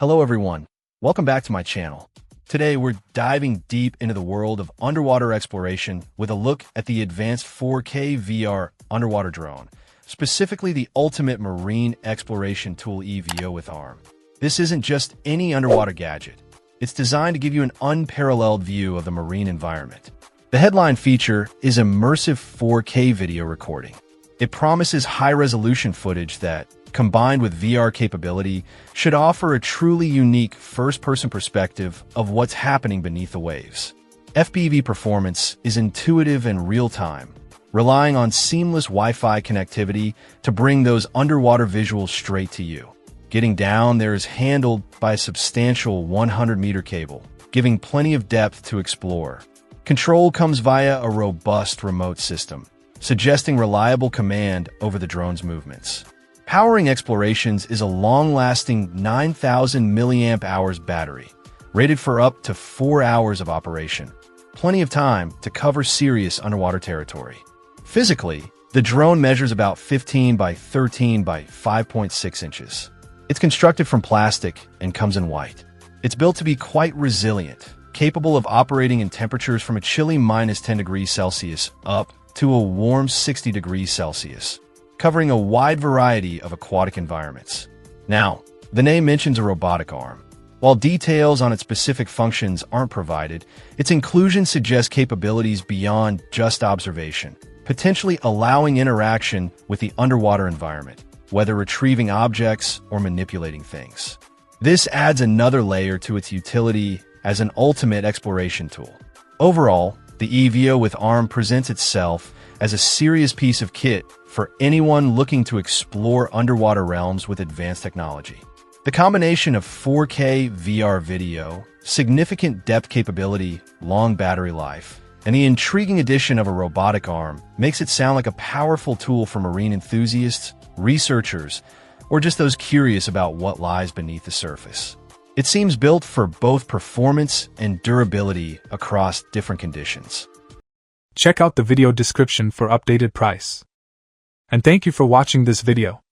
Hello everyone, welcome back to my channel. Today we're diving deep into the world of underwater exploration with a look at the advanced 4K VR underwater drone, specifically the ultimate marine exploration tool EVO with ARM. This isn't just any underwater gadget. It's designed to give you an unparalleled view of the marine environment. The headline feature is immersive 4K video recording. It promises high-resolution footage that, combined with VR capability, should offer a truly unique first-person perspective of what's happening beneath the waves. FPV performance is intuitive and real-time, relying on seamless Wi-Fi connectivity to bring those underwater visuals straight to you. Getting down there is handled by a substantial 100-meter cable, giving plenty of depth to explore. Control comes via a robust remote system, suggesting reliable command over the drone's movements. Powering explorations is a long-lasting 9,000 mAh battery, rated for up to 4 hours of operation. Plenty of time to cover serious underwater territory. Physically, the drone measures about 15 by 13 by 5.6 inches. It's constructed from plastic and comes in white. It's built to be quite resilient, capable of operating in temperatures from a chilly -10 degrees Celsius up to a warm 60 degrees Celsius, covering a wide variety of aquatic environments. Now, the name mentions a robotic arm. While details on its specific functions aren't provided, its inclusion suggests capabilities beyond just observation, potentially allowing interaction with the underwater environment, whether retrieving objects or manipulating things. This adds another layer to its utility as an ultimate exploration tool. Overall, the EVO with ARM presents itself as a serious piece of kit for anyone looking to explore underwater realms with advanced technology. The combination of 4K VR video, significant depth capability, long battery life, and the intriguing addition of a robotic arm makes it sound like a powerful tool for marine enthusiasts, researchers, or just those curious about what lies beneath the surface. It seems built for both performance and durability across different conditions. Check out the video description for updated price. And thank you for watching this video.